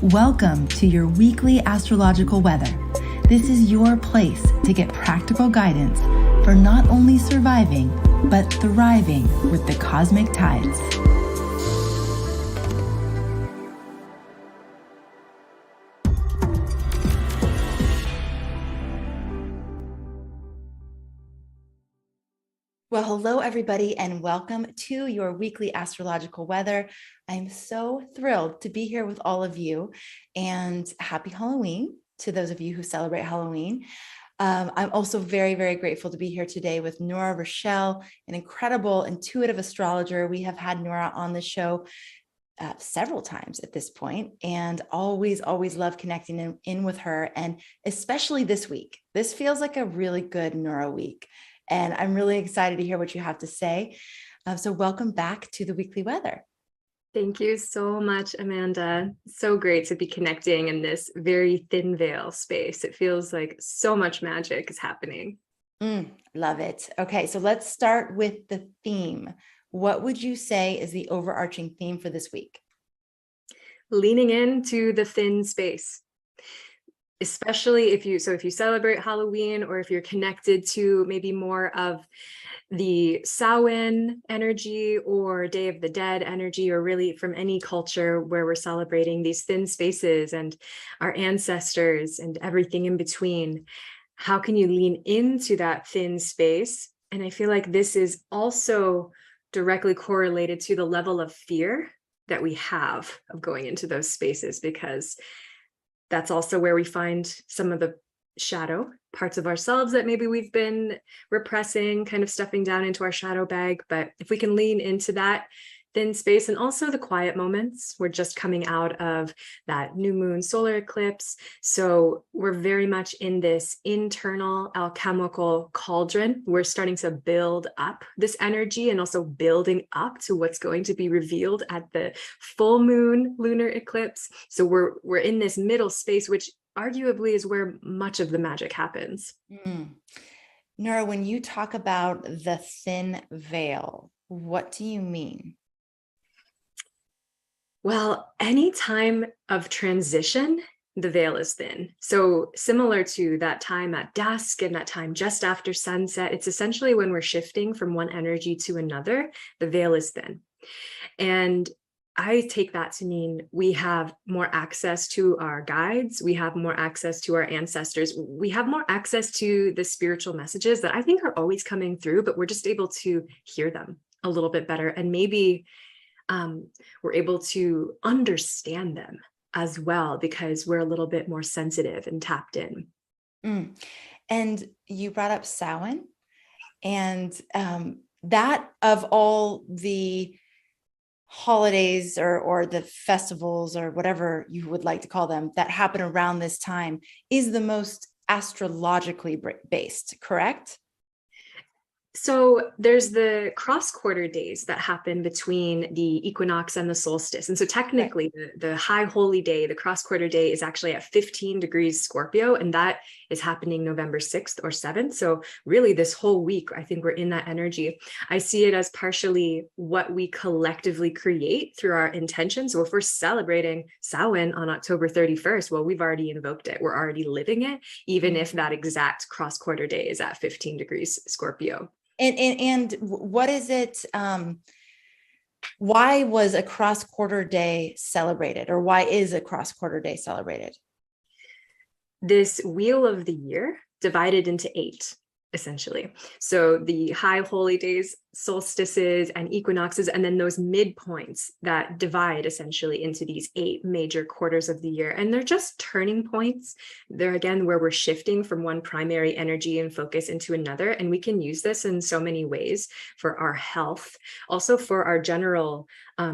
Welcome to your weekly astrological weather. This is your place to get practical guidance for not only surviving, but thriving with the cosmic tides. Well, hello, everybody, and welcome to your weekly astrological weather. I'm so thrilled to be here with all of you, and happy Halloween to those of you who celebrate Halloween. I'm also very, very grateful to be here today with Nura, Rachelle, an incredible intuitive astrologer. We have had Nura on the show several times at this point, and always love connecting in with her, and especially this week. This feels like a really good Nura week. And I'm really excited to hear what you have to say. So welcome back to the weekly weather. Thank you so much, Amanda. So great to be connecting in this very thin veil space. It feels like so much magic is happening. Love it. Okay, so let's start with the theme. What would you say is the overarching theme for this week? Leaning into the thin space. Especially if you celebrate Halloween, or if you're connected to maybe more of the Samhain energy or Day of the Dead energy, or really from any culture where we're celebrating these thin spaces and our ancestors and everything in between, how can you lean into that thin space? And I feel like this is also directly correlated to the level of fear that we have of going into those spaces, because that's also where we find some of the shadow parts of ourselves that maybe we've been repressing, kind of stuffing down into our shadow bag. But if we can lean into that thin space, and also the quiet moments, we're just coming out of that new moon solar eclipse. So we're very much in this internal alchemical cauldron. We're starting to build up this energy, and also building up to what's going to be revealed at the full moon lunar eclipse. So we're in this middle space, which arguably is where much of the magic happens. Nura, when you talk about the thin veil, what do you mean? Well, any time of transition, the veil is thin. So similar to that time at dusk and that time just after sunset, it's essentially when we're shifting from one energy to another, the veil is thin. And I take that to mean we have more access to our guides. We have more access to our ancestors. We have more access to the spiritual messages that I think are always coming through, but we're just able to hear them a little bit better. And maybe we're able to understand them as well, because we're a little bit more sensitive and tapped in. And you brought up Samhain, and that, of all the holidays or the festivals or whatever you would like to call them that happen around this time, is the most astrologically based, correct? So there's the cross-quarter days that happen between the equinox and the solstice. And so technically the high holy day, the cross-quarter day, is actually at 15 degrees Scorpio, and that is happening November 6th or 7th. So really this whole week, I think we're in that energy. I see it as partially what we collectively create through our intention. So if we're celebrating Samhain on October 31st, well, we've already invoked it. We're already living it, even if that exact cross-quarter day is at 15 degrees Scorpio. And what is it? Why was a cross-quarter day celebrated, or why is a cross-quarter day celebrated? This wheel of the year divided into 8, essentially. So the high holy days, solstices and equinoxes, and then those midpoints that divide essentially into these 8 major quarters of the year. And they're just turning points. They're, again, where we're shifting from one primary energy and focus into another. And we can use this in so many ways for our health, also for our general,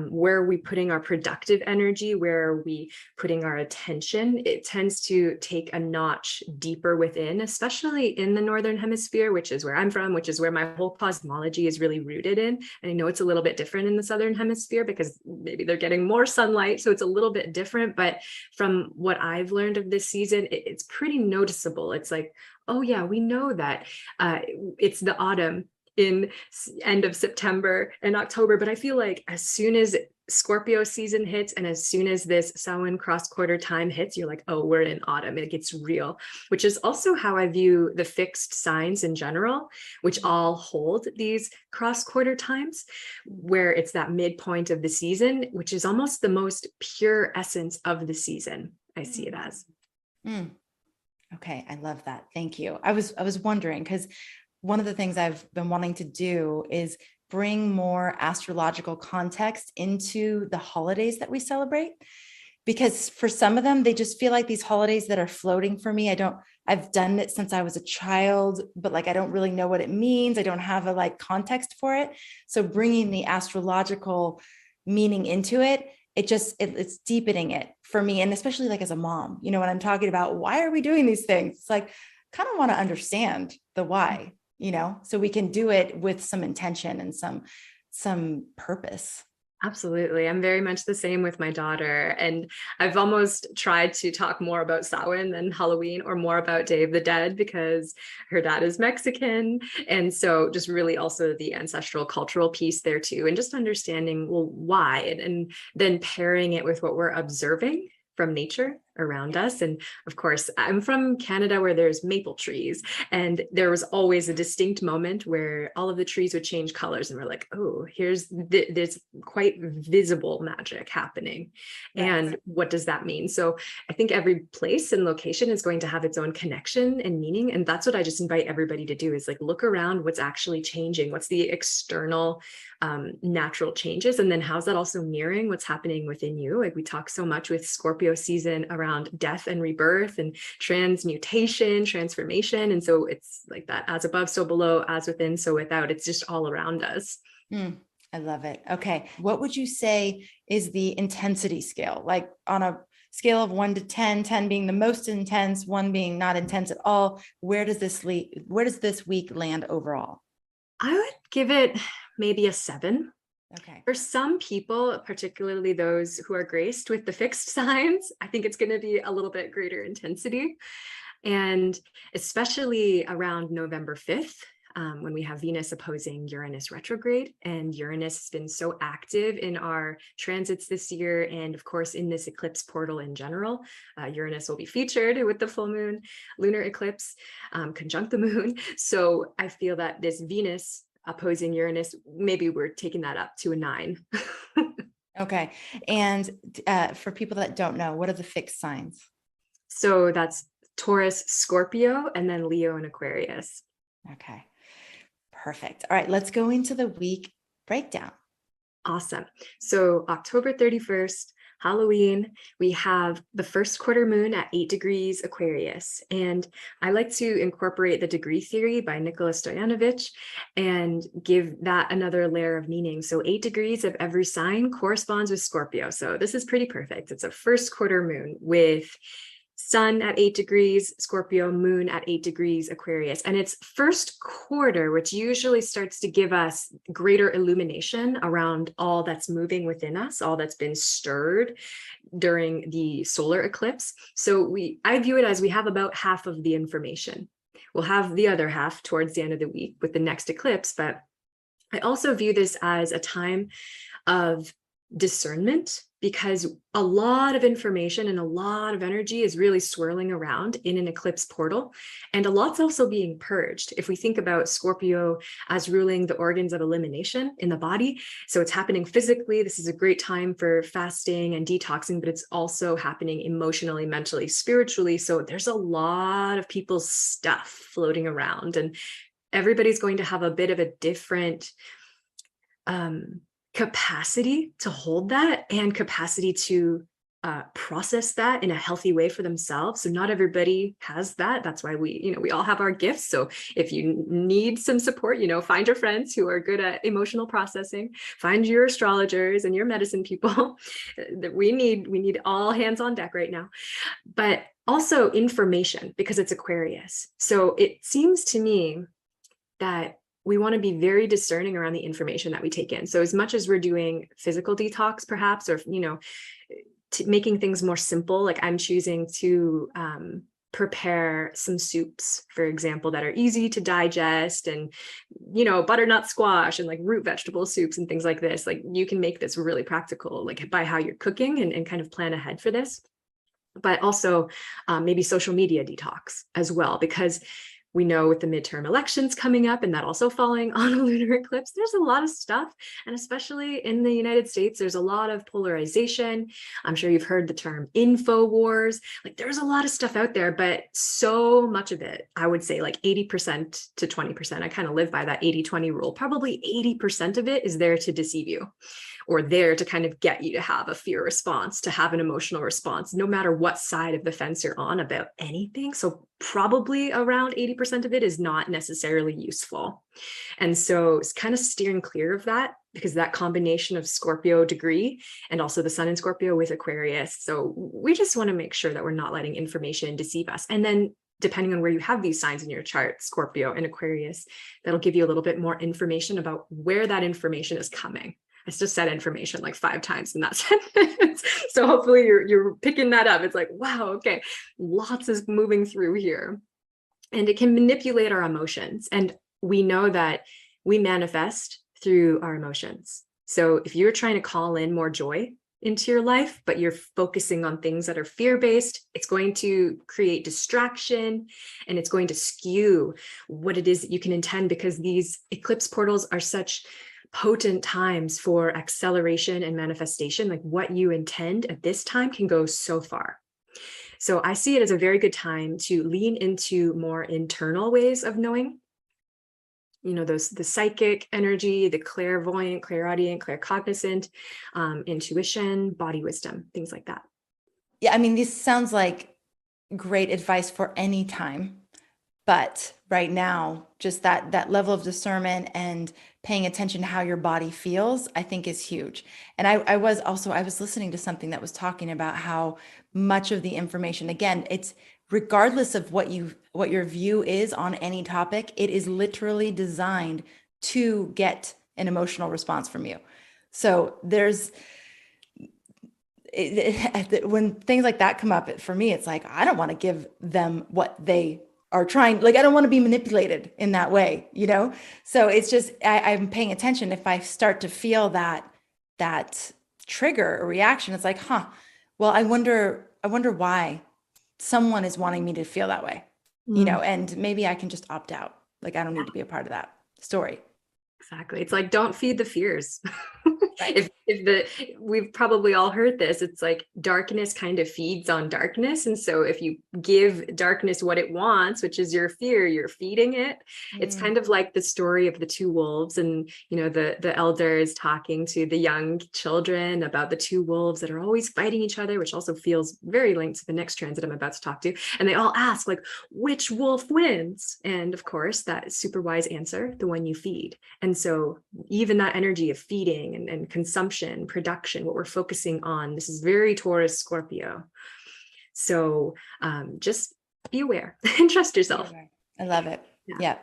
where are we putting our productive energy, where are we putting our attention. It tends to take a notch deeper within, especially in the Northern Hemisphere, which is where I'm from, which is where my whole cosmology is really rooted in. And I know it's a little bit different in the Southern Hemisphere because maybe they're getting more sunlight, so it's a little bit different. But from what I've learned of this season, it's pretty noticeable. It's like, oh yeah, we know that it's the autumn in end of September and October, but I feel like as soon as Scorpio season hits, and as soon as this Samhain cross quarter time hits, you're like, oh, we're in autumn. It gets real, which is also how I view the fixed signs in general, which all hold these cross quarter times, where it's that midpoint of the season, which is almost the most pure essence of the season. I see it as. Okay, I love that. Thank you. I was wondering, because one of the things I've been wanting to do is bring more astrological context into the holidays that we celebrate, because for some of them, they just feel like these holidays that are floating for me. I've done it since I was a child, but like, I don't really know what it means. I don't have a like context for it. So bringing the astrological meaning into it, it's deepening it for me. And especially like as a mom, when I'm talking about why are we doing these things? It's like, kind of want to understand the why, so we can do it with some intention and some purpose. Absolutely. I'm very much the same with my daughter. And I've almost tried to talk more about Samhain than Halloween, or more about Day of the Dead, because her dad is Mexican. And so just really also the ancestral cultural piece there too, and just understanding, well, why, and then pairing it with what we're observing from nature around us. And of course, I'm from Canada, where there's maple trees, and there was always a distinct moment where all of the trees would change colors, and we're like, oh, there's quite visible magic happening. Right. And what does that mean? So I think every place and location is going to have its own connection and meaning. And that's what I just invite everybody to do, is like, look around what's actually changing. What's the external natural changes? And then how's that also mirroring what's happening within you? Like we talk so much with Scorpio season around death and rebirth and transmutation, transformation. And so it's like that, as above, so below, as within, so without. It's just all around us. I love it. Okay. What would you say is the intensity scale? Like on a scale of 1 to 10, 10 being the most intense, 1 being not intense at all. Where does this week land overall? I would give it maybe a 7. Okay. For some people, particularly those who are graced with the fixed signs, I think it's going to be a little bit greater intensity. And especially around November 5th, when we have Venus opposing Uranus retrograde, and Uranus has been so active in our transits this year. And of course, in this eclipse portal in general, Uranus will be featured with the full moon lunar eclipse, conjunct the moon. So I feel that this Venus opposing Uranus, maybe we're taking that up to a 9. Okay. And for people that don't know, what are the fixed signs? So that's Taurus, Scorpio, and then Leo and Aquarius. Okay. Perfect. All right, let's go into the week breakdown. Awesome. So October 31st, Halloween, we have the first quarter moon at 8 degrees Aquarius. And I like to incorporate the degree theory by Nicholas Stoyanovich and give that another layer of meaning. So 8 degrees of every sign corresponds with Scorpio. So this is pretty perfect. It's a first quarter moon with Sun at 8 degrees Scorpio, moon at 8 degrees Aquarius. And it's first quarter, which usually starts to give us greater illumination around all that's moving within us, all that's been stirred during the solar eclipse. So I view it as we have about half of the information. We'll have the other half towards the end of the week with the next eclipse. But I also view this as a time of discernment, because a lot of information and a lot of energy is really swirling around in an eclipse portal, and a lot's also being purged. If we think about Scorpio as ruling the organs of elimination in the body, so it's happening physically. This is a great time for fasting and detoxing, but it's also happening emotionally, mentally, spiritually. So there's a lot of people's stuff floating around, and everybody's going to have a bit of a different capacity to hold that, and capacity to process that in a healthy way for themselves. So not everybody has that. That's why we all have our gifts. So if you need some support, find your friends who are good at emotional processing, find your astrologers and your medicine people. We need all hands on deck right now. But also information, because it's Aquarius. So it seems to me that we want to be very discerning around the information that we take in. So as much as we're doing physical detox, perhaps, or, making things more simple, like I'm choosing to prepare some soups, for example, that are easy to digest, and, butternut squash and like root vegetable soups and things like this. Like, you can make this really practical, like by how you're cooking, and kind of plan ahead for this. But also maybe social media detox as well, because we know with the midterm elections coming up and that also falling on a lunar eclipse, there's a lot of stuff. And especially in the United States, there's a lot of polarization. I'm sure you've heard the term info wars. Like, there's a lot of stuff out there, but so much of it, I would say like 80% to 20%. I kind of live by that 80-20 rule. Probably 80% of it is there to deceive you, or there to kind of get you to have a fear response, to have an emotional response, no matter what side of the fence you're on about anything. So probably around 80% of it is not necessarily useful. And so it's kind of steering clear of that, because that combination of Scorpio degree and also the sun in Scorpio with Aquarius. So we just want to make sure that we're not letting information deceive us. And then depending on where you have these signs in your chart, Scorpio and Aquarius, that'll give you a little bit more information about where that information is coming. I just said information like 5 times in that sentence. So hopefully you're picking that up. It's like, wow, okay, lots is moving through here. And it can manipulate our emotions. And we know that we manifest through our emotions. So if you're trying to call in more joy into your life, but you're focusing on things that are fear-based, it's going to create distraction, and it's going to skew what it is that you can intend, because these eclipse portals are such potent times for acceleration and manifestation. Like, what you intend at this time can go so far. So I see it as a very good time to lean into more internal ways of knowing, the psychic energy, the clairvoyant, clairaudient, claircognizant, intuition, body wisdom, things like that. Yeah, I mean, this sounds like great advice for any time, but right now, just that level of discernment and paying attention to how your body feels, I think is huge. And I was listening to something that was talking about how much of the information, again, it's regardless of what your view is on any topic, it is literally designed to get an emotional response from you. So when things like that come up, for me, it's like, I don't want to give them what they are trying, like, I don't want to be manipulated in that way, So it's just, I'm paying attention. If I start to feel that trigger or reaction, it's like, well, I wonder why someone is wanting me to feel that way, and maybe I can just opt out. Like, I don't need to be a part of that story. Exactly. It's like, don't feed the fears. Right. We've probably all heard this, it's like darkness kind of feeds on darkness. And so if you give darkness what it wants, which is your fear, you're feeding it. It's kind of like the story of the 2 wolves, and, the elder is talking to the young children about the 2 wolves that are always fighting each other, which also feels very linked to the next transit I'm about to talk to. And they all ask, like, which wolf wins? And of course, that super wise answer, the one you feed. And so even that energy of feeding and consumption, production, what we're focusing on, this is very Taurus, Scorpio. So just be aware and trust yourself. I love it. Yeah.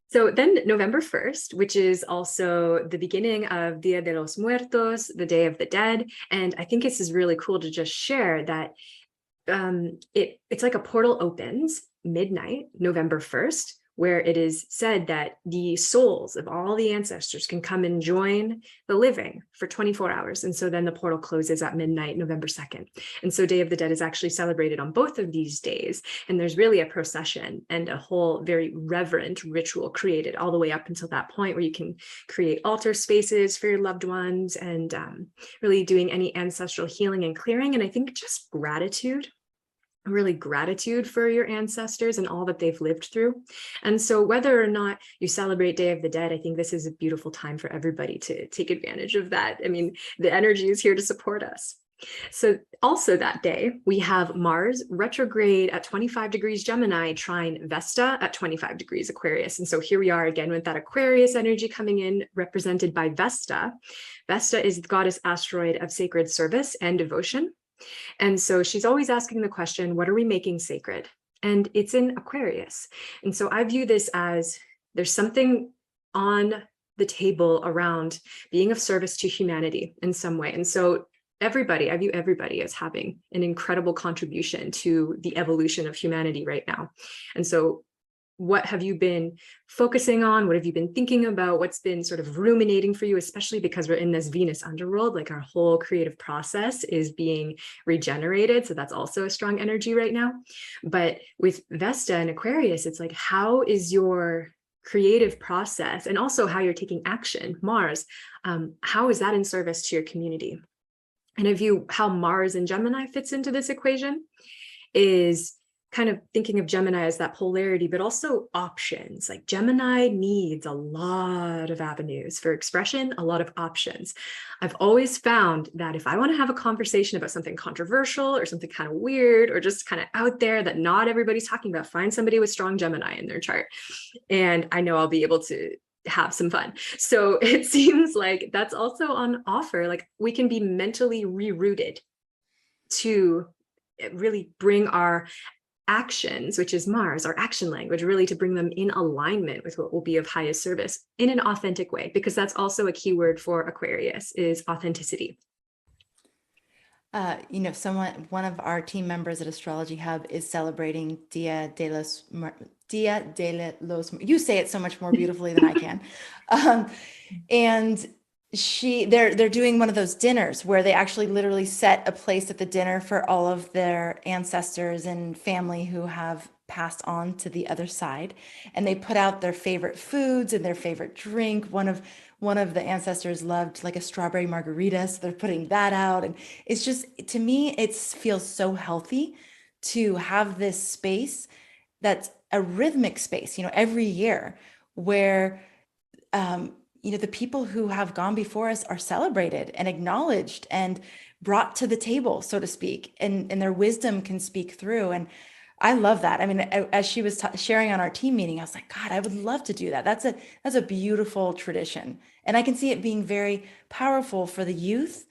So then November 1st, which is also the beginning of Dia de los Muertos, the Day of the Dead. And I think this is really cool to just share that it's like a portal opens midnight, November 1st, where it is said that the souls of all the ancestors can come and join the living for 24 hours. And so then the portal closes at midnight, November 2nd. And so Day of the Dead is actually celebrated on both of these days. And there's really a procession and a whole very reverent ritual created all the way up until that point, where you can create altar spaces for your loved ones, and really doing any ancestral healing and clearing. And I think just gratitude for your ancestors and all that they've lived through. And so whether or not you celebrate Day of the Dead, I think this is a beautiful time for everybody to take advantage of that. I mean, the energy is here to support us. So also that day, we have Mars retrograde at 25 degrees Gemini, trine Vesta at 25 degrees Aquarius. And so here we are again with that Aquarius energy coming in, represented by Vesta. Vesta is the goddess asteroid of sacred service and devotion. And so she's always asking the question, what are we making sacred? And it's in Aquarius. And so I view this as there's something on the table around being of service to humanity in some way. And so everybody, I view everybody as having an incredible contribution to the evolution of humanity right now. And so what have you been focusing on? What have you been thinking about? What's been sort of ruminating for you, especially because we're in this Venus underworld, like our whole creative process is being regenerated. So that's also a strong energy right now. But with Vesta and Aquarius, it's like, how is your creative process, and also how you're taking action, Mars, how is that in service to your community? And I view how Mars and Gemini fits into this equation is kind of thinking of Gemini as that polarity, but also options. Like Gemini needs a lot of avenues for expression, a lot of options. I've always found that if I want to have a conversation about something controversial or something kind of weird or just kind of out there that not everybody's talking about, find somebody with strong Gemini in their chart. And I know I'll be able to have some fun. So it seems like that's also on offer. Like we can be mentally rerouted to really bring our actions, which is Mars, our action language, really to bring them in alignment with what will be of highest service in an authentic way, because that's also a keyword for Aquarius is authenticity. One of our team members at Astrology Hub is celebrating Dia de los, you say it so much more beautifully than I can. And they're doing one of those dinners where they actually literally set a place at the dinner for all of their ancestors and family who have passed on to the other side, and they put out their favorite foods and their favorite drink. One of the ancestors loved like a strawberry margarita, so they're putting that out, and it's just, to me, it feels so healthy to have this space that's a rhythmic space, every year where the people who have gone before us are celebrated and acknowledged and brought to the table, so to speak, and their wisdom can speak through. And I love that. I mean, as she was sharing on our team meeting, I was like, God, I would love to do that. That's a beautiful tradition. And I can see it being very powerful for the youth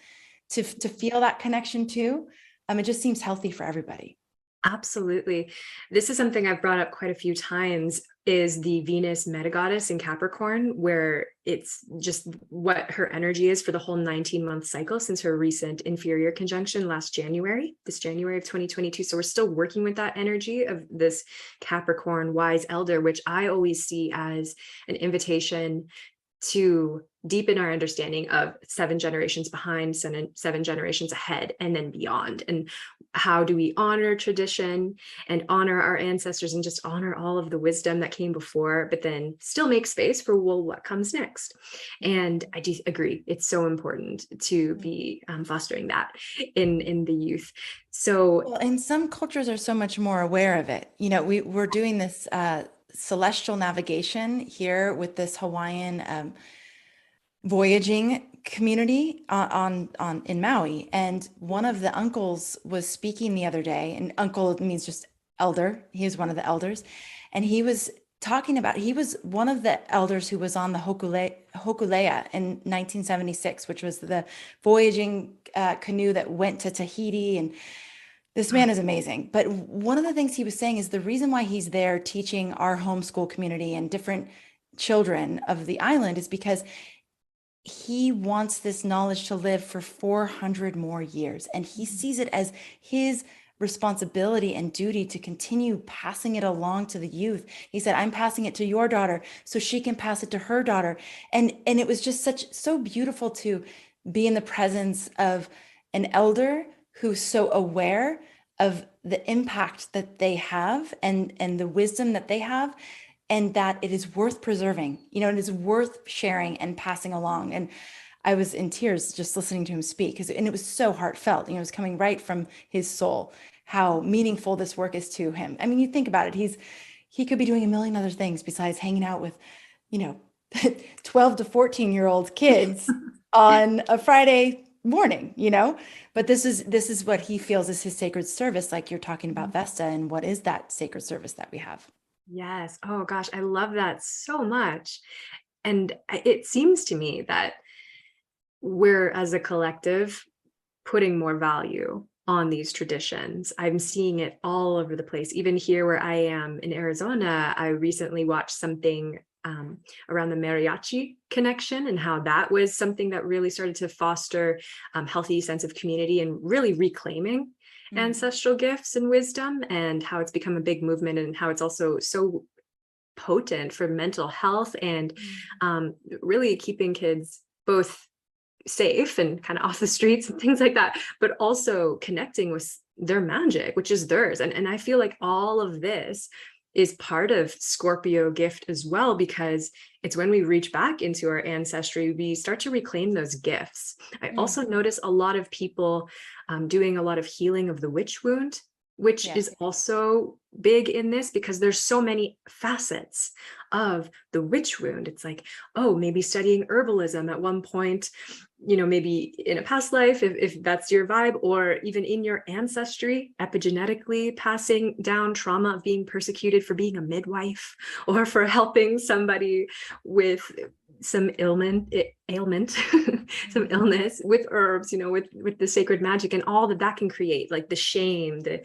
to feel that connection too. It just seems healthy for everybody. Absolutely. This is something I've brought up quite a few times, is the Venus metagoddess in Capricorn, where it's just what her energy is for the whole 19-month cycle since her recent inferior conjunction this January of 2022. So we're still working with that energy of this Capricorn wise elder, which I always see as an invitation to deepen our understanding of 7 generations behind, 7 generations ahead, and then beyond. And how do we honor tradition and honor our ancestors and just honor all of the wisdom that came before, but then still make space for, well, what comes next? And I do agree. It's so important to be fostering that in the youth. So, well, and some cultures are so much more aware of it. We're doing this celestial navigation here with this Hawaiian voyaging community in Maui, and one of the uncles was speaking the other day, and uncle means just elder. He was one of the elders, and he was talking about, he was one of the elders who was on the Hokulea in 1976, which was the voyaging canoe that went to Tahiti. And this man is amazing. But one of the things he was saying is the reason why he's there teaching our homeschool community and different children of the island is because he wants this knowledge to live for 400 more years. And he sees it as his responsibility and duty to continue passing it along to the youth. He said, I'm passing it to your daughter so she can pass it to her daughter. And it was just so beautiful to be in the presence of an elder who's so aware of the impact that they have and the wisdom that they have, and that it is worth preserving, it is worth sharing and passing along. And I was in tears just listening to him speak, and it was so heartfelt. It was coming right from his soul, how meaningful this work is to him. I mean, you think about it, he could be doing a million other things besides hanging out with, 12 to 14-year-old kids on a Friday morning, but this is what he feels is his sacred service, like you're talking about Vesta, and what is that sacred service that we have? Yes. Oh gosh, I love that so much. And it seems to me that we're, as a collective, putting more value on these traditions. I'm seeing it all over the place. Even here where I am in Arizona, I recently watched something around the mariachi connection and how that was something that really started to foster healthy sense of community and really reclaiming ancestral gifts and wisdom, and how it's become a big movement and how it's also so potent for mental health and really keeping kids both safe and kind of off the streets and things like that, but also connecting with their magic, which is theirs. And I feel like all of this is part of Scorpio gift as well, because it's when we reach back into our ancestry, we start to reclaim those gifts. I also notice a lot of people doing a lot of healing of the witch wound, which is also big in this, because there's so many facets of the witch wound. It's like, oh, maybe studying herbalism at one point, maybe in a past life, if that's your vibe, or even in your ancestry, epigenetically passing down trauma of being persecuted for being a midwife or for helping somebody with some ailment, some illness with herbs, with the sacred magic and all that can create, like the shame, the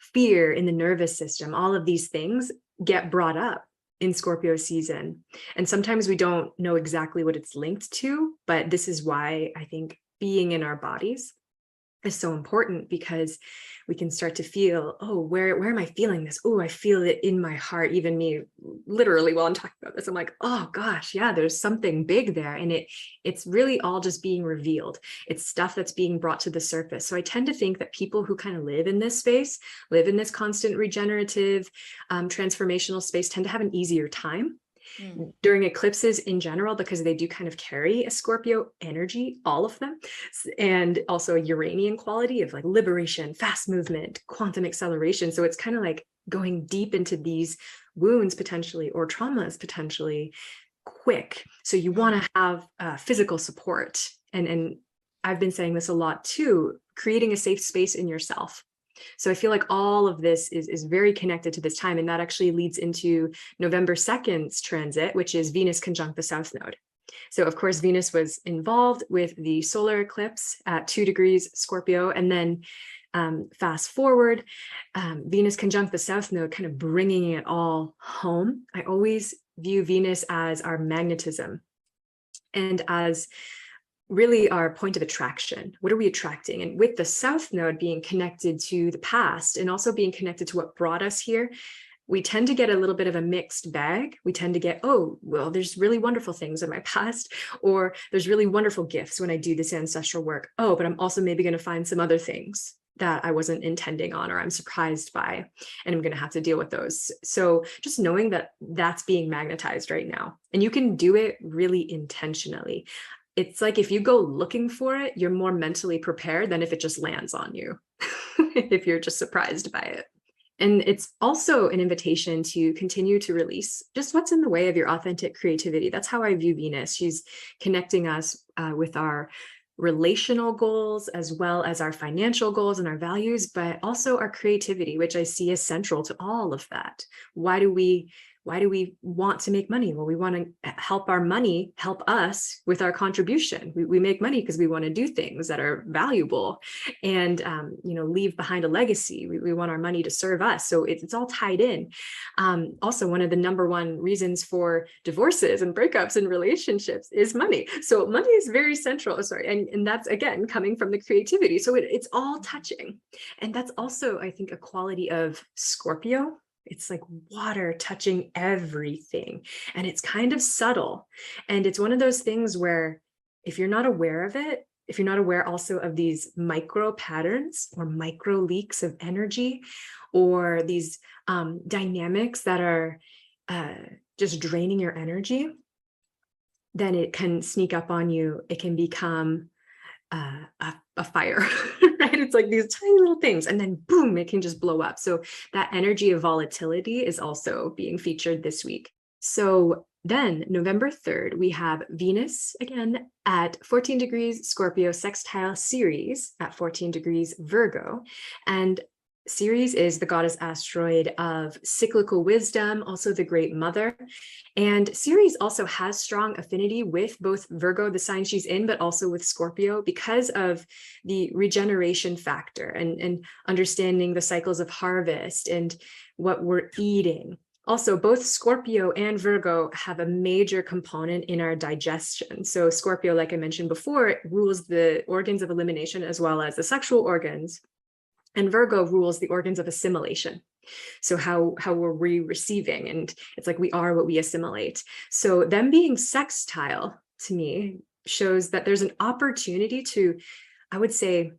fear in the nervous system. All of these things get brought up in Scorpio season. And sometimes we don't know exactly what it's linked to, but this is why I think being in our bodies is so important, because we can start to feel, oh, where am I feeling this? Oh, I feel it in my heart. Even me, literally, while I'm talking about this, I'm like, oh gosh, yeah, there's something big there. And it's really all just being revealed. It's stuff that's being brought to the surface. So I tend to think that people who kind of live in this space, live in this constant regenerative, transformational space, tend to have an easier time during eclipses in general, because they do kind of carry a Scorpio energy, all of them, and also a Uranian quality of like liberation, fast movement, quantum acceleration. So it's kind of like going deep into these wounds potentially, or traumas potentially, quick. So you want to have physical support. And I've been saying this a lot too, creating a safe space in yourself. So I feel like all of this is very connected to this time. And that actually leads into November 2nd's transit, which is Venus conjunct the South Node. So of course, Venus was involved with the solar eclipse at 2 degrees Scorpio. And then fast forward, Venus conjunct the South Node, kind of bringing it all home. I always view Venus as our magnetism and as really our point of attraction. What are we attracting? And with the South Node being connected to the past and also being connected to what brought us here, we tend to get a little bit of a mixed bag. We tend to get, oh, well, there's really wonderful things in my past, or there's really wonderful gifts when I do this ancestral work. Oh, but I'm also maybe going to find some other things that I wasn't intending on, or I'm surprised by, and I'm going to have to deal with those. So just knowing that that's being magnetized right now, and you can do it really intentionally. It's like if you go looking for it, you're more mentally prepared than if it just lands on you, if you're just surprised by it. And it's also an invitation to continue to release just what's in the way of your authentic creativity. That's how I view Venus. She's connecting us with our relational goals, as well as our financial goals and our values, but also our creativity, which I see as central to all of that. Why do we want to make money? Well, we want to help our money help us with our contribution. We make money because we want to do things that are valuable and, leave behind a legacy. We want our money to serve us. So it's all tied in. Also, one of the number one reasons for divorces and breakups in relationships is money. So money is very central. And that's, again, coming from the creativity. So it's all touching. And that's also, I think, a quality of Scorpio. It's like water touching everything, and it's kind of subtle. And it's one of those things where if you're not aware of it, if you're not aware also of these micro patterns or micro leaks of energy, or these dynamics that are just draining your energy, then it can sneak up on you. It can become a fire, right? It's like these tiny little things, and then boom, it can just blow up. So that energy of volatility is also being featured this week. So then November 3rd, we have Venus again at 14 degrees Scorpio sextile Ceres at 14 degrees Virgo. And Ceres is the goddess asteroid of cyclical wisdom, also the great mother. And Ceres also has strong affinity with both Virgo, the sign she's in, but also with Scorpio, because of the regeneration factor and understanding the cycles of harvest and what we're eating. Also, both Scorpio and Virgo have a major component in our digestion. So Scorpio, like I mentioned before, rules the organs of elimination as well as the sexual organs. And Virgo rules the organs of assimilation. So how are we receiving? And it's like we are what we assimilate. So them being sextile to me shows that there's an opportunity to, I would say,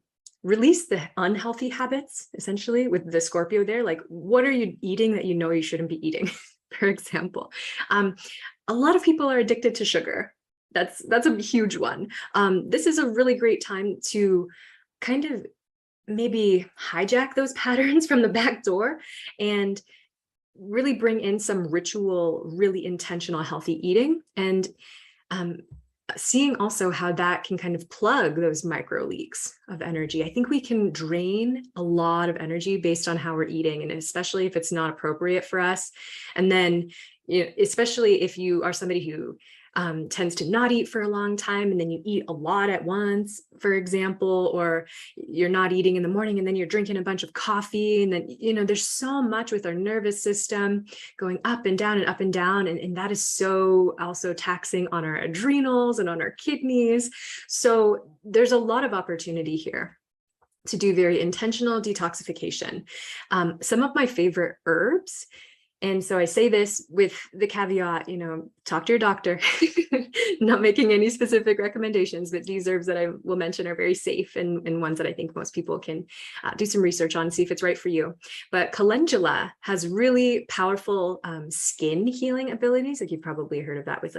release the unhealthy habits, essentially, with the Scorpio there. Like, what are you eating that you know you shouldn't be eating, for example? A lot of people are addicted to sugar. That's a huge one. This is a really great time to kind of maybe hijack those patterns from the back door and really bring in some ritual, really intentional, healthy eating. And seeing also how that can kind of plug those micro leaks of energy. I think we can drain a lot of energy based on how we're eating, and especially if it's not appropriate for us. And then, especially if you are somebody who tends to not eat for a long time, and then you eat a lot at once, for example, or you're not eating in the morning and then you're drinking a bunch of coffee. And then, there's so much with our nervous system going up and down and up and down. And that is so also taxing on our adrenals and on our kidneys. So there's a lot of opportunity here to do very intentional detoxification. Some of my favorite herbs. And so I say this with the caveat, talk to your doctor, not making any specific recommendations, but these herbs that I will mention are very safe and ones that I think most people can do some research on, see if it's right for you. But calendula has really powerful skin healing abilities. Like you've probably heard of that with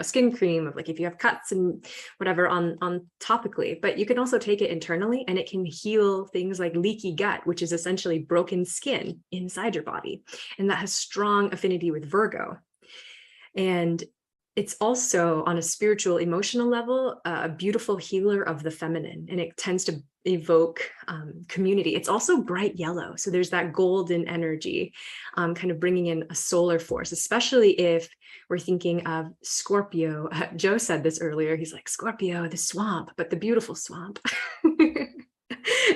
skin cream, of like if you have cuts and whatever on topically, but you can also take it internally and it can heal things like leaky gut, which is essentially broken skin inside your body. And that has strong affinity with Virgo. And it's also on a spiritual, emotional level, a beautiful healer of the feminine, and it tends to evoke community. It's also bright yellow. So there's that golden energy, kind of bringing in a solar force, especially if we're thinking of Scorpio. Joe said this earlier. He's like, Scorpio, the swamp, but the beautiful swamp.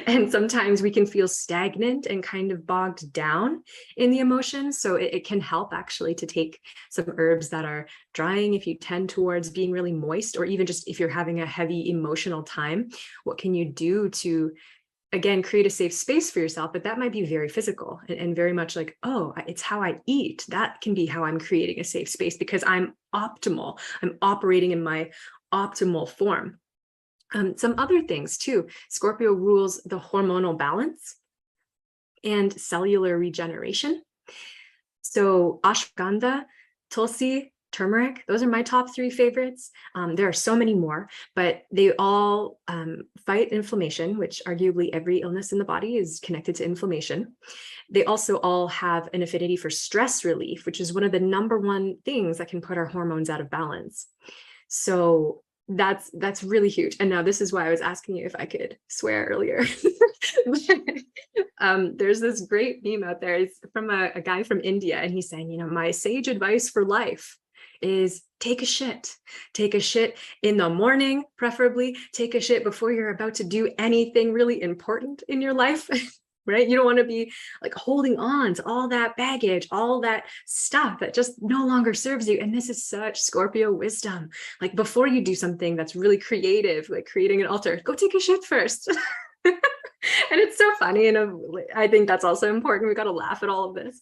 And sometimes we can feel stagnant and kind of bogged down in the emotions. So it can help actually to take some herbs that are drying if you tend towards being really moist, or even just if you're having a heavy emotional time. What can you do to, again, create a safe space for yourself? But that might be very physical and very much like, oh, it's how I eat. That can be how I'm creating a safe space because I'm optimal. I'm operating in my optimal form. Some other things too. Scorpio rules the hormonal balance and cellular regeneration. So ashwagandha, tulsi, turmeric, those are my top 3 favorites. There are so many more, but they all fight inflammation, which arguably every illness in the body is connected to inflammation. They also all have an affinity for stress relief, which is one of the #1 things that can put our hormones out of balance. So that's really huge. And now this is why I was asking you if I could swear earlier. There's this great meme out there. It's from a guy from India, and he's saying, my sage advice for life is take a shit. Take a shit in the morning, preferably. Take a shit before you're about to do anything really important in your life. Right? You don't want to be like holding on to all that baggage, all that stuff that just no longer serves you. And this is such Scorpio wisdom. Like before you do something that's really creative, like creating an altar, go take a shit first. And it's so funny. And I think that's also important. We got to laugh at all of this.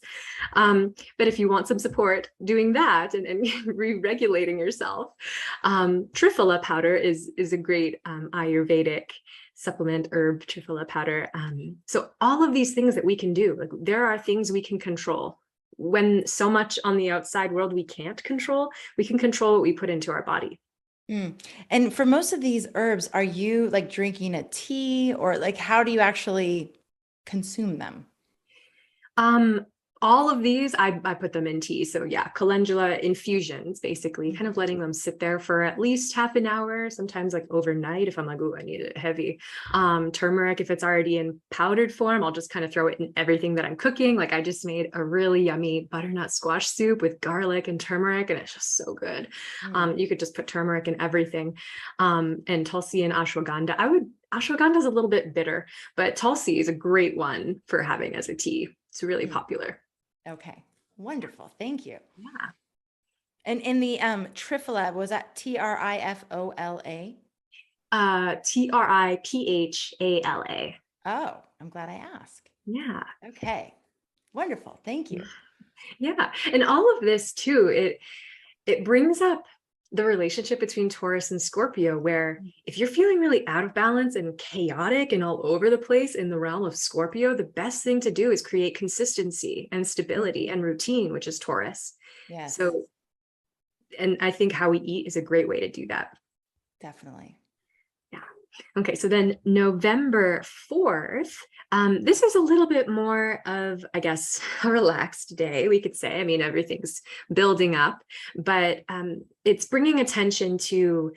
But if you want some support doing that and re-regulating yourself, Triphala powder is a great Ayurvedic supplement herb, Triphala powder. So all of these things that we can do, like there are things we can control. When so much on the outside world we can't control, we can control what we put into our body. And for most of these herbs, are you like drinking a tea, or like how do you actually consume them? All of these, I put them in tea. So yeah, calendula infusions, basically kind of letting them sit there for at least half an hour, sometimes like overnight if I'm like, oh, I need it heavy. Turmeric, if it's already in powdered form, I'll just kind of throw it in everything that I'm cooking. Like I just made a really yummy butternut squash soup with garlic and turmeric, and it's just so good. You could just put turmeric in everything. And tulsi and ashwagandha. Ashwagandha is a little bit bitter, but tulsi is a great one for having as a tea. It's really popular. Okay. Wonderful. Thank you. Yeah. And in the Trifola, was that Trifola? Triphala. Oh, I'm glad I asked. Yeah. Okay. Wonderful. Thank you. Yeah. And all of this too, it brings up the relationship between Taurus and Scorpio, where if you're feeling really out of balance and chaotic and all over the place in the realm of Scorpio, the best thing to do is create consistency and stability and routine, which is Taurus. Yes, So, and I think how we eat is a great way to do that. definitely. Yeah. Okay, so then November 4th, this is a little bit more of, I guess, a relaxed day, we could say. I mean, everything's building up, but it's bringing attention to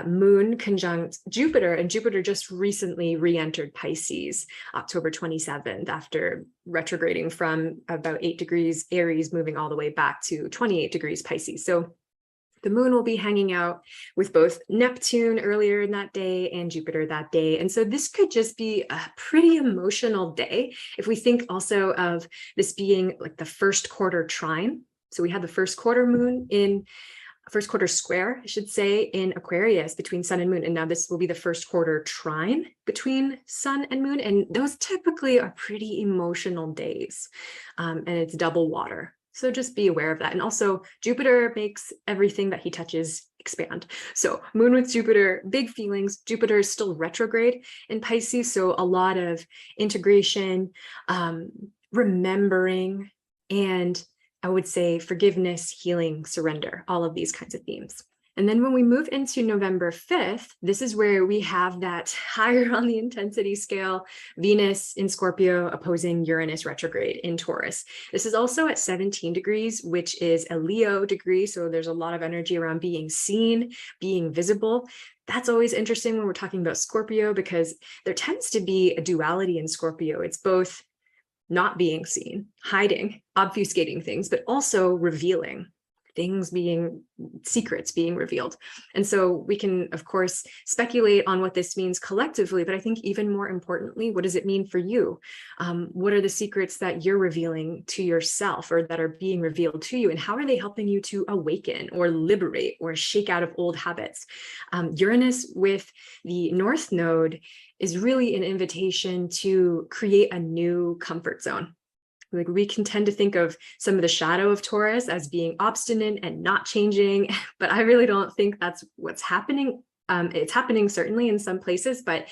Moon conjunct Jupiter, and Jupiter just recently re-entered Pisces, October 27th, after retrograding from about 8 degrees Aries, moving all the way back to 28 degrees Pisces. So the moon will be hanging out with both Neptune earlier in that day and Jupiter that day. And so this could just be a pretty emotional day. If we think also of this being like the first quarter trine. So we had the first quarter moon in first quarter square, I should say, in Aquarius between sun and moon. And now this will be the first quarter trine between sun and moon. And those typically are pretty emotional days. And it's double water. So just be aware of that. And also Jupiter makes everything that he touches expand. So moon with Jupiter, big feelings. Jupiter is still retrograde in Pisces. So a lot of integration, remembering, and I would say forgiveness, healing, surrender, all of these kinds of themes. And then when we move into November 5th, this is where we have that higher on the intensity scale, Venus in Scorpio opposing Uranus retrograde in Taurus. This is also at 17 degrees, which is a Leo degree. So there's a lot of energy around being seen, being visible. That's always interesting when we're talking about Scorpio, because there tends to be a duality in Scorpio. It's both not being seen, hiding, obfuscating things, but also revealing things, being secrets being revealed. And so we can, of course, speculate on what this means collectively, but I think even more importantly, what does it mean for you? What are the secrets that you're revealing to yourself or that are being revealed to you? And how are they helping you to awaken or liberate or shake out of old habits? Uranus with the North Node is really an invitation to create a new comfort zone. Like we can tend to think of some of the shadow of Taurus as being obstinate and not changing, but I really don't think that's what's happening. It's happening certainly in some places, but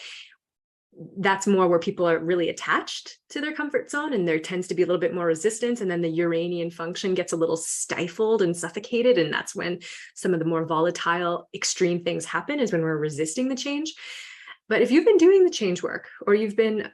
that's more where people are really attached to their comfort zone, and there tends to be a little bit more resistance. And then the Uranian function gets a little stifled and suffocated. And that's when some of the more volatile, extreme things happen, is when we're resisting the change. But if you've been doing the change work, or you've been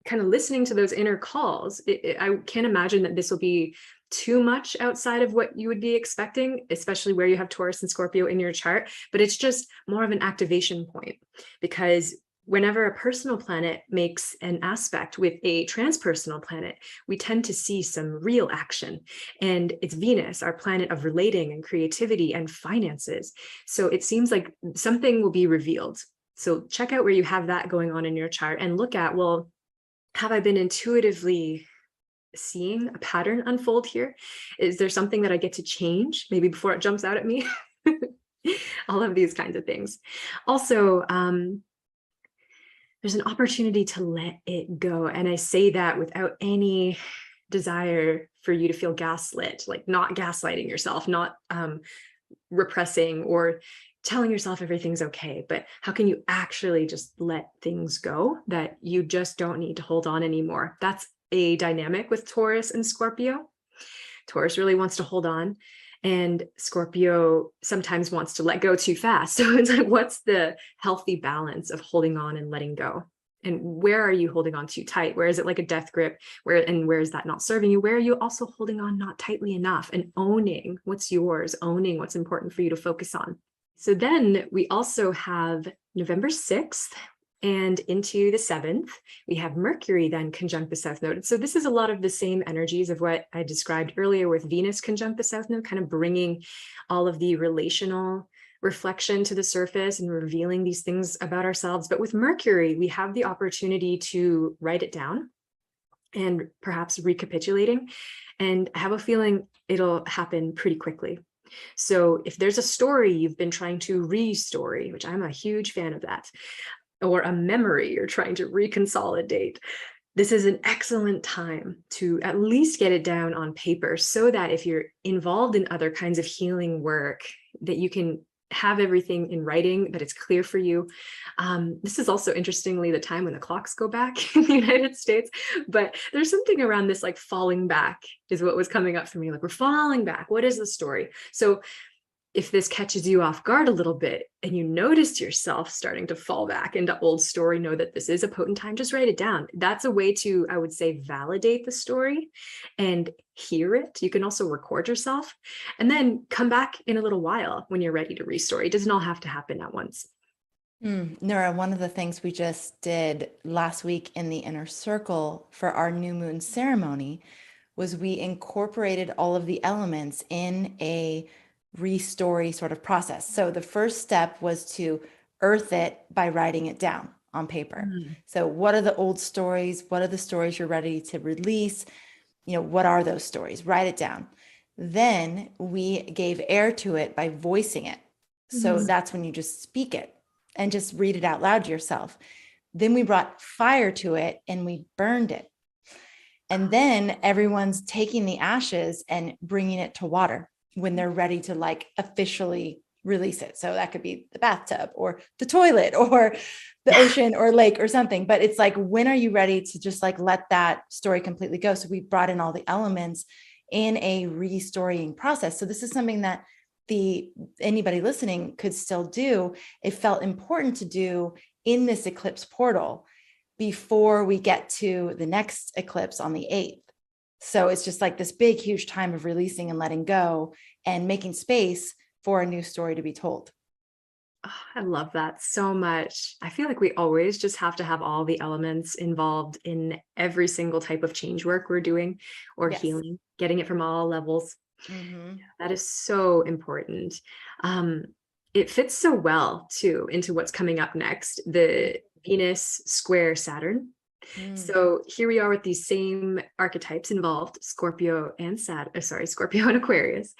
kind of listening to those inner calls, I can't imagine that this will be too much outside of what you would be expecting, especially where you have Taurus and Scorpio in your chart. But it's just more of an activation point, because whenever a personal planet makes an aspect with a transpersonal planet, we tend to see some real action. And it's Venus, our planet of relating and creativity and finances. So it seems like something will be revealed. So check out where you have that going on in your chart and look at, well, have I been intuitively seeing a pattern unfold here? Is there something that I get to change maybe before it jumps out at me? All of these kinds of things. Also, there's an opportunity to let it go. And I say that without any desire for you to feel gaslit, like not gaslighting yourself, not repressing or telling yourself everything's okay, but how can you actually just let things go that you just don't need to hold on anymore? That's a dynamic with Taurus and Scorpio. Taurus really wants to hold on, and Scorpio sometimes wants to let go too fast. So it's like, what's the healthy balance of holding on and letting go? And where are you holding on too tight? Where is it like a death grip? Where is that not serving you? Where are you also holding on not tightly enough, and owning what's yours, owning what's important for you to focus on? So then we also have November 6th and into the 7th, we have Mercury then conjunct the South Node. So this is a lot of the same energies of what I described earlier with Venus conjunct the South Node, kind of bringing all of the relational reflection to the surface and revealing these things about ourselves. But with Mercury, we have the opportunity to write it down and perhaps recapitulating. And I have a feeling it'll happen pretty quickly. So if there's a story you've been trying to re-story, which I'm a huge fan of that, or a memory you're trying to reconsolidate, this is an excellent time to at least get it down on paper, so that if you're involved in other kinds of healing work, that you can have everything in writing, that it's clear for you. This is also, interestingly, the time when the clocks go back in the United States, but there's something around this, like falling back is what was coming up for me. Like, we're falling back. What is the story? So if this catches you off guard a little bit and you noticed yourself starting to fall back into old story, know that this is a potent time, just write it down. That's a way to, I would say, validate the story and hear it. You can also record yourself and then come back in a little while when you're ready to restory. It doesn't all have to happen at once. Nura, one of the things we just did last week in the inner circle for our new moon ceremony was we incorporated all of the elements in a restory sort of process. So the first step was to earth it by writing it down on paper. So what are the old stories? What are the stories you're ready to release? What are those stories? Write it down. Then we gave air to it by voicing it. So that's when you just speak it and just read it out loud to yourself. Then we brought fire to it and we burned it. And then everyone's taking the ashes and bringing it to water when they're ready to like officially release it. So that could be the bathtub or the toilet or the ocean or lake or something. But it's like, when are you ready to just like let that story completely go? So we brought in all the elements in a restorying process. So this is something that anybody listening could still do. It felt important to do in this eclipse portal before we get to the next eclipse on the 8th. So it's just like this big, huge time of releasing and letting go and making space for a new story to be told. Oh, I love that so much. I feel like we always just have to have all the elements involved in every single type of change work we're doing or healing, getting it from all levels. That is so important. It fits so well too into what's coming up next, the Venus square Saturn. So here we are with these same archetypes involved, Scorpio and Scorpio and Aquarius.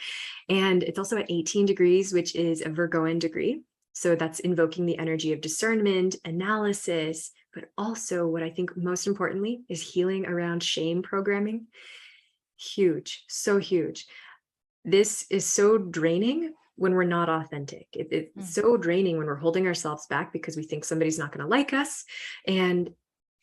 And it's also at 18 degrees, which is a Virgoan degree. So that's invoking the energy of discernment, analysis, but also what I think most importantly is healing around shame programming. Huge, so huge. This is so draining when we're not authentic. It's so draining when we're holding ourselves back because we think somebody's not going to like us. And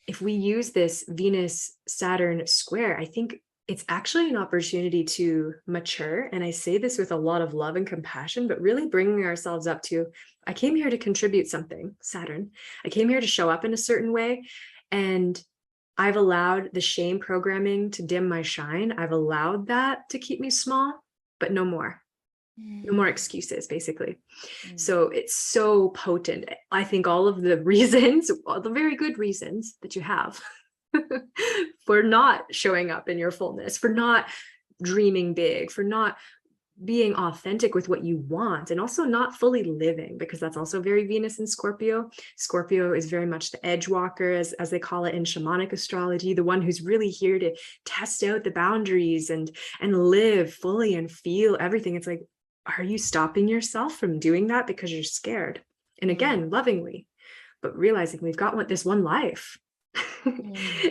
if we use this Venus-Saturn square, I think it's actually an opportunity to mature. And I say this with a lot of love and compassion, but really bringing ourselves up to, I came here to contribute something, Saturn. I came here to show up in a certain way. And I've allowed the shame programming to dim my shine. I've allowed that to keep me small, but no more. No more excuses, basically. So it's so potent. I think all of the reasons, all the very good reasons that you have for not showing up in your fullness, for not dreaming big, for not being authentic with what you want, and also not fully living, because that's also very Venus and Scorpio. Scorpio is very much the edge walker, as they call it in shamanic astrology, the one who's really here to test out the boundaries and live fully and feel everything. It's like, are you stopping yourself from doing that because you're scared? And again, lovingly, but realizing we've got this one life.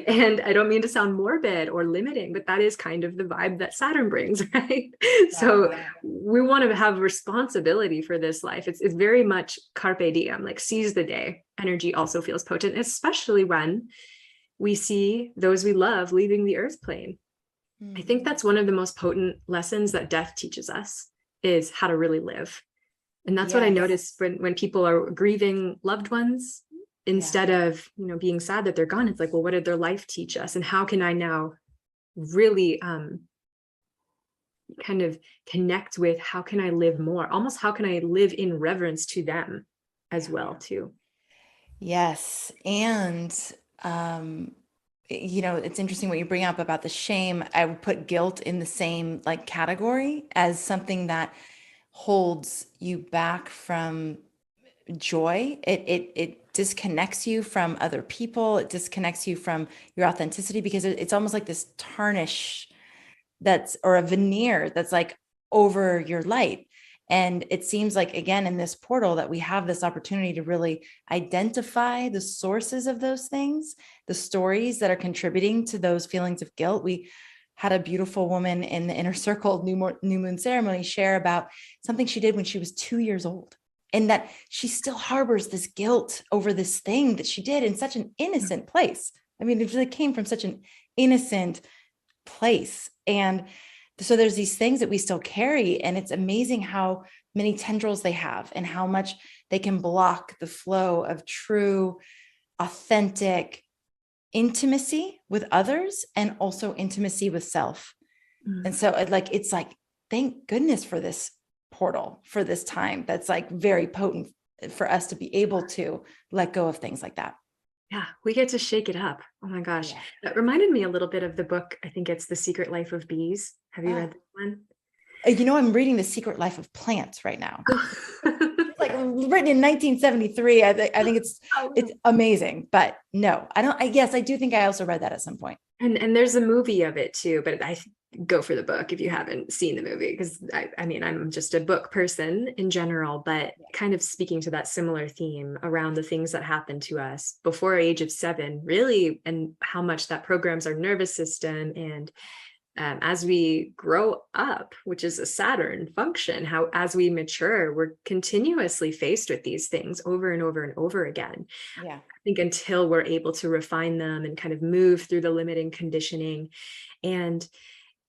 And I don't mean to sound morbid or limiting, but that is kind of the vibe that Saturn brings, right? So we want to have responsibility for this life. It's very much carpe diem, like seize the day. Energy also feels potent, especially when we see those we love leaving the earth plane. I think that's one of the most potent lessons that death teaches us, is how to really live. And that's what I notice when people are grieving loved ones, instead of, being sad that they're gone. It's like, well, what did their life teach us? And how can I now really kind of connect with, how can I live more? Almost how can I live in reverence to them as well, too? Yes. And, it's interesting what you bring up about the shame. I would put guilt in the same like category as something that holds you back from joy. It disconnects you from other people. It disconnects you from your authenticity, because it's almost like this tarnish or a veneer that's like over your light. And it seems like, again, in this portal, that we have this opportunity to really identify the sources of those things, the stories that are contributing to those feelings of guilt. We had a beautiful woman in the inner circle new moon ceremony share about something she did when she was 2 years old, and that she still harbors this guilt over this thing that she did in such an innocent place. I mean, it really came from such an innocent place. And so there's these things that we still carry, and it's amazing how many tendrils they have and how much they can block the flow of true, authentic intimacy with others, and also intimacy with self. And so it's like, thank goodness for this portal, for this time that's like very potent for us to be able to let go of things like that. Yeah, we get to shake it up. Oh my gosh. Yeah. That reminded me a little bit of the book. I think it's The Secret Life of Bees. Have you read that one? I'm reading The Secret Life of Plants right now. It's like written in 1973. I think it's amazing, but no, I don't. Yes, I do think I also read that at some point. And there's a movie of it too, but I go for the book if you haven't seen the movie, because I mean, I'm just a book person in general, but kind of speaking to that similar theme around the things that happen to us before age of 7, really, and how much that programs our nervous system. And as we grow up, which is a Saturn function, how as we mature, we're continuously faced with these things over and over and over again. Yeah. I think until we're able to refine them and kind of move through the limiting conditioning. And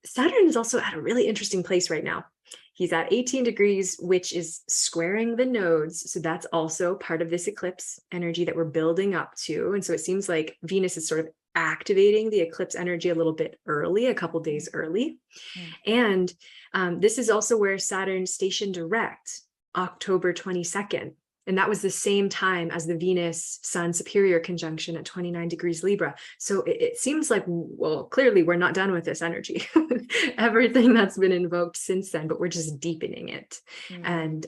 Saturn is also at a really interesting place right now. He's at 18 degrees, which is squaring the nodes. So that's also part of this eclipse energy that we're building up to. And so it seems like Venus is sort of activating the eclipse energy a little bit early, a couple days early. And this is also where Saturn stationed direct October 22nd. And that was the same time as the Venus-Sun superior conjunction at 29 degrees Libra. So it seems like, well, clearly we're not done with this energy. Everything that's been invoked since then, but we're just deepening it. And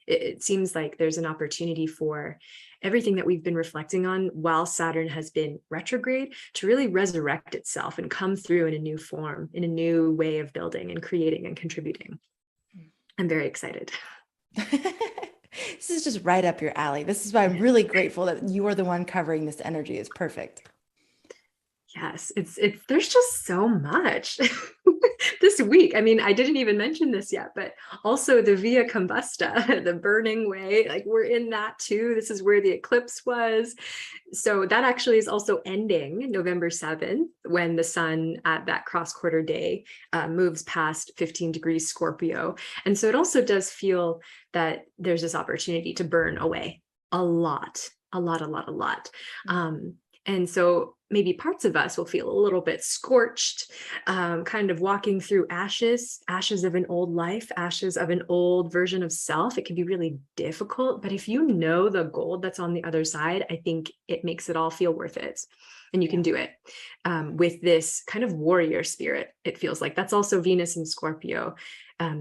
it seems like there's an opportunity for everything that we've been reflecting on while Saturn has been retrograde to really resurrect itself and come through in a new form, in a new way of building and creating and contributing. I'm very excited. This is just right up your alley. This is why I'm really grateful that you are the one covering this energy. It's perfect. Yes, it's there's just so much this week. I mean, I didn't even mention this yet, but also the Via Combusta, the burning way, like we're in that too. This is where the eclipse was. So that actually is also ending November 7th, when the sun at that cross quarter day moves past 15 degrees Scorpio. And so it also does feel that there's this opportunity to burn away a lot. And so maybe parts of us will feel a little bit scorched, kind of walking through ashes of an old life, ashes of an old version of self. It can be really difficult, but if you know the gold that's on the other side, I think it makes it all feel worth it. And you can do it with this kind of warrior spirit. It feels like that's also Venus in Scorpio,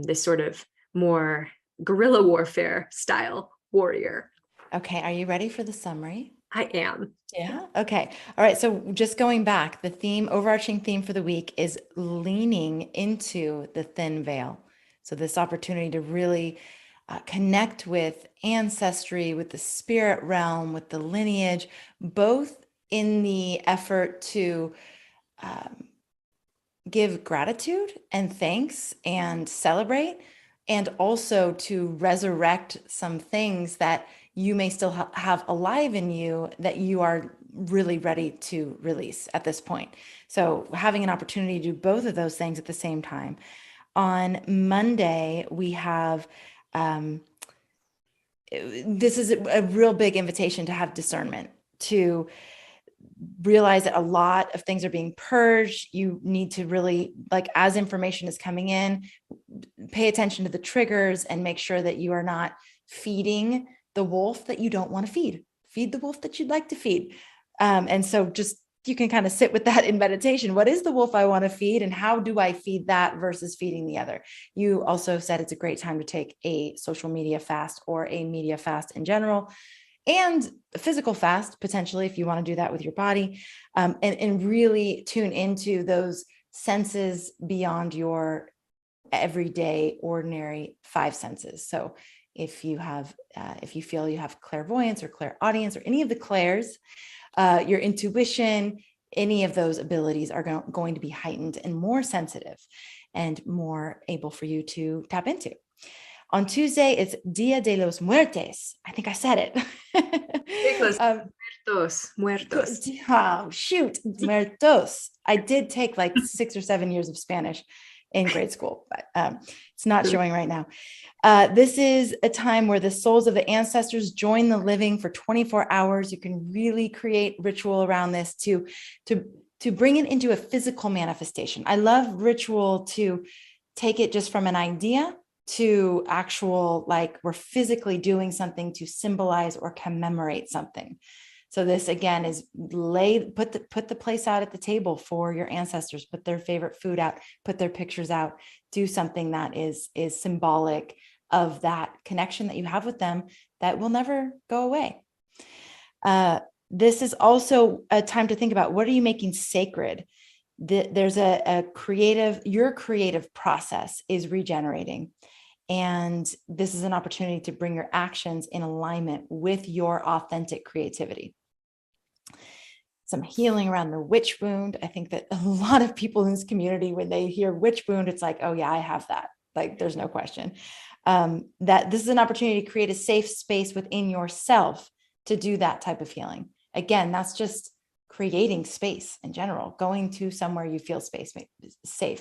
this sort of more guerrilla warfare style warrior. Okay. Are you ready for the summary? I am. Yeah. Okay. All right. So just going back, the overarching theme for the week is leaning into the thin veil. So this opportunity to really connect with ancestry, with the spirit realm, with the lineage, both in the effort to give gratitude and thanks and celebrate, and also to resurrect some things that you may still have alive in you that you are really ready to release at this point. So having an opportunity to do both of those things at the same time. On Monday, we have, this is a real big invitation to have discernment, to realize that a lot of things are being purged. You need to really, like, as information is coming in, pay attention to the triggers and make sure that you are not feeding the wolf that you don't want to feed. Feed the wolf that you'd like to feed. And so just, you can kind of sit with that in meditation. What is the wolf I want to feed, and how do I feed that versus feeding the other? You also said it's a great time to take a social media fast or a media fast in general, and a physical fast, potentially, if you want to do that with your body, and really tune into those senses beyond your everyday, ordinary five senses. So if you feel you have clairvoyance or clairaudience or any of the clairs, your intuition, any of those abilities are going to be heightened and more sensitive and more able for you to tap into. On Tuesday, it's Dia de los Muertes. I think I said it. Muertos. Oh, shoot. Muertos. I did take like 6 or 7 years of Spanish in grade school, but it's not showing right now. This is a time where the souls of the ancestors join the living for 24 hours. You can really create ritual around this to bring it into a physical manifestation. I love ritual to take it just from an idea to actual, like we're physically doing something to symbolize or commemorate something. So this again is put the place out at the table for your ancestors, put their favorite food out, put their pictures out, do something that is symbolic of that connection that you have with them that will never go away. This is also a time to think about, what are you making sacred? There's your creative process is regenerating. And this is an opportunity to bring your actions in alignment with your authentic creativity. Some healing around the witch wound. I think that a lot of people in this community, when they hear witch wound, it's like, oh yeah, I have that. Like, there's no question. That this is an opportunity to create a safe space within yourself to do that type of healing. Again, that's just creating space in general, going to somewhere you feel safe.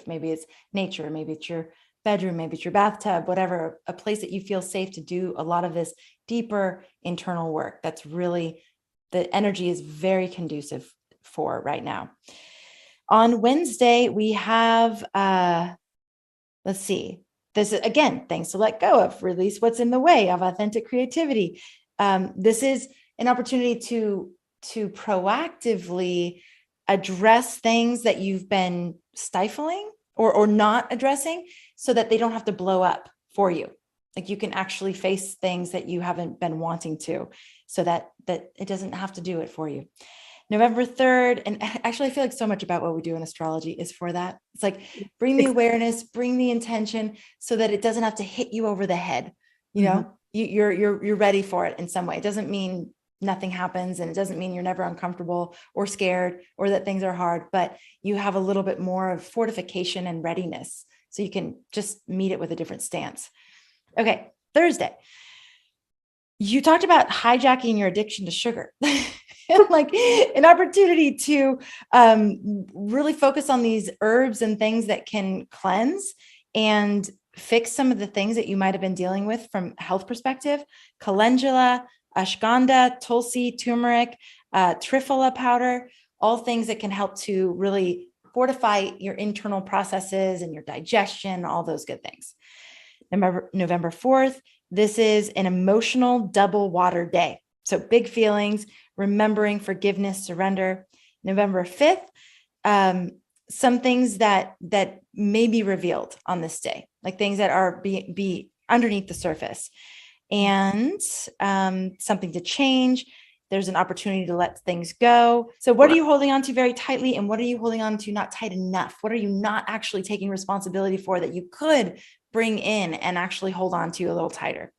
Maybe it's nature, maybe it's your bedroom, maybe it's your bathtub, whatever, a place that you feel safe to do a lot of this deeper internal work. That's really, the energy is very conducive for right now. On Wednesday, we have, let's see, this is, again, things to let go of, release what's in the way of authentic creativity. This is an opportunity to proactively address things that you've been stifling or not addressing, so that they don't have to blow up for you. Like, you can actually face things that you haven't been wanting to, so that it doesn't have to do it for you. November 3rd, and actually I feel like so much about what we do in astrology is for that. It's like, bring the awareness, bring the intention, so that it doesn't have to hit you over the head. You know, you're ready for it in some way. It doesn't mean nothing happens, and it doesn't mean you're never uncomfortable or scared or that things are hard, but you have a little bit more of fortification and readiness, so you can just meet it with a different stance. Okay, Thursday. You talked about hijacking your addiction to sugar. Like an opportunity to really focus on these herbs and things that can cleanse and fix some of the things that you might have been dealing with from a health perspective. Calendula, ashwagandha, tulsi, turmeric, triphala powder, all things that can help to really fortify your internal processes and your digestion, all those good things. November 4th, this is an emotional double water day. So big feelings, remembering forgiveness, surrender. November 5th, some things that may be revealed on this day, like things that are be underneath the surface, and something to change. There's an opportunity to let things go. So what are you holding on to very tightly, and what are you holding on to not tight enough? What are you not actually taking responsibility for that you could bring in and actually hold on to a little tighter?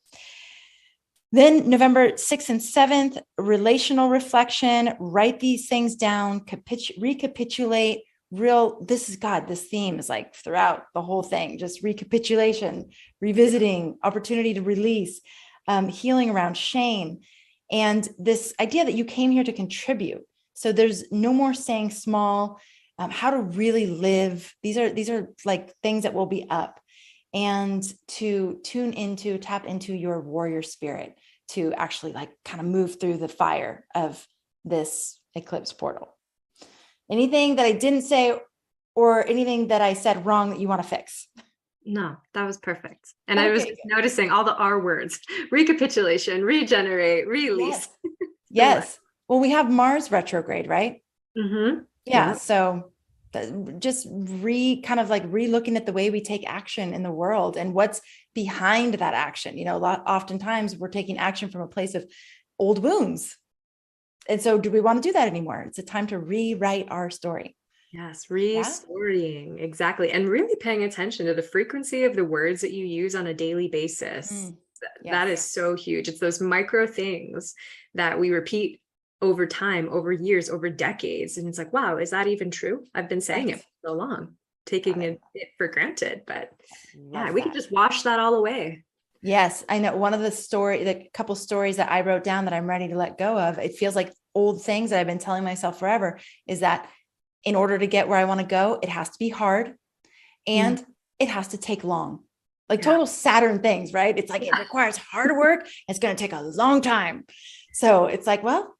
Then November 6th and 7th, relational reflection, write these things down, recapitulate. This theme is like throughout the whole thing, just recapitulation, revisiting, opportunity to release, healing around shame, and this idea that you came here to contribute. So there's no more staying small, how to really live. These are like things that will be up, and to tap into your warrior spirit to actually like kind of move through the fire of this eclipse portal. Anything that I didn't say or anything that I said wrong that you want to fix? No, that was perfect. And I was just noticing all the R words: recapitulation, regenerate, release. Yes. Well, we have Mars retrograde, right? Yeah. Yeah. So just kind of like re-looking at the way we take action in the world and what's behind that action. Oftentimes we're taking action from a place of old wounds. And so do we want to do that anymore? It's a time to rewrite our story. Yes, Yeah. restoring. Exactly. And really paying attention to the frequency of the words that you use on a daily basis. That is Yes. so huge. It's those micro things that we repeat over time, over years, over decades. And it's like, wow, is that even true? I've been saying it Right. for so long, Got taking it. it for granted. But yeah, Love we could that. just wash that all away. Yes, I know one of the couple stories that I wrote down that I'm ready to let go of, it feels like old things that I've been telling myself forever, is that in order to get where I want to go, it has to be hard Mm, and it has to take long. Like yeah. total Saturn things, right? It's like it requires hard work. It's going to take a long time. So it's like, well,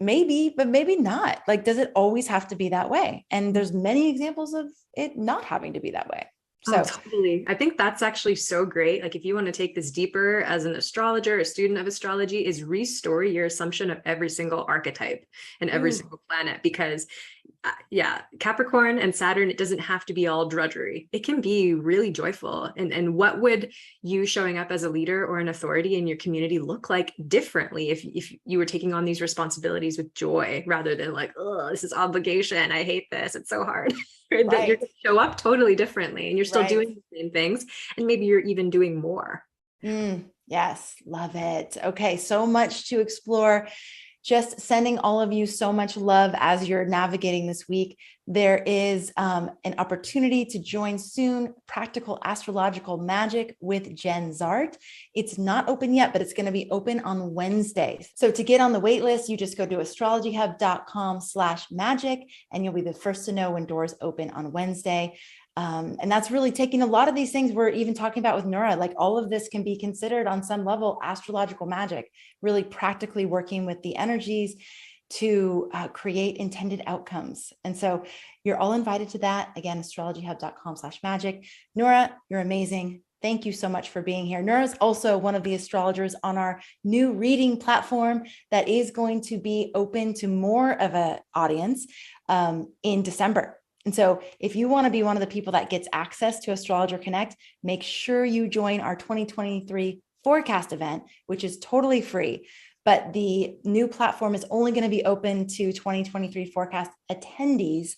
maybe, but maybe not. Like, does it always have to be that way? And there's many examples of it not having to be that way. Oh, So totally. I think that's actually so great. Like, if you want to take this deeper as an astrologer, a student of astrology, is restore your assumption of every single archetype and every ooh, single planet. Because, yeah, Capricorn and Saturn, it doesn't have to be all drudgery. It can be really joyful. And what would you showing up as a leader or an authority in your community look like differently if you were taking on these responsibilities with joy rather than like, oh, this is obligation. I hate this. It's so hard. That you're right, going to show up totally differently and you're still right. doing the same things and maybe you're even doing more. Yes, love it. Okay, so much to explore. Just sending all of you so much love as you're navigating this week. There is an opportunity to join soon Practical Astrological Magic with Jen Zart. It's not open yet, but it's going to be open on Wednesdays. So to get on the wait list, you just go to astrologyhub.com/magic and you'll be the first to know when doors open on Wednesday. And that's really taking a lot of these things we're even talking about with Nura, like all of this can be considered on some level astrological magic, really practically working with the energies to create intended outcomes. And so you're all invited to that. Again, astrologyhub.com/magic. Nura, you're amazing. Thank you so much for being here. Nura is also one of the astrologers on our new reading platform that is going to be open to more of an audience in December. And so if you want to be one of the people that gets access to Astrologer Connect, make sure you join our 2023 forecast event, which is totally free. But the new platform is only going to be open to 2023 forecast attendees,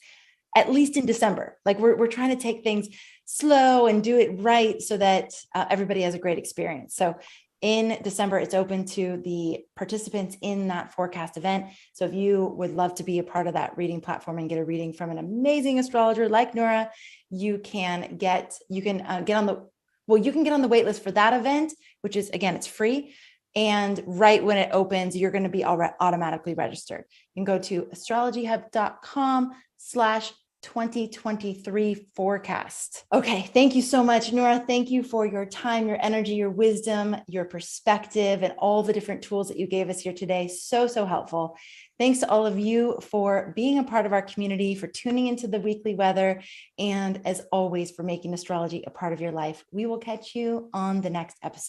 at least in December. Like we're trying to take things slow and do it right so that everybody has a great experience. So in December, it's open to the participants in that forecast event. So if you would love to be a part of that reading platform and get a reading from an amazing astrologer like Nura, you can get on the wait list for that event, which is, again, it's free. And right when it opens, you're going to be automatically registered. You can go to astrologyhub.com/2023 forecast. Okay. Thank you so much, Nura. Thank you for your time, your energy, your wisdom, your perspective, and all the different tools that you gave us here today. So, so helpful. Thanks to all of you for being a part of our community, for tuning into the weekly weather, and as always, for making astrology a part of your life. We will catch you on the next episode.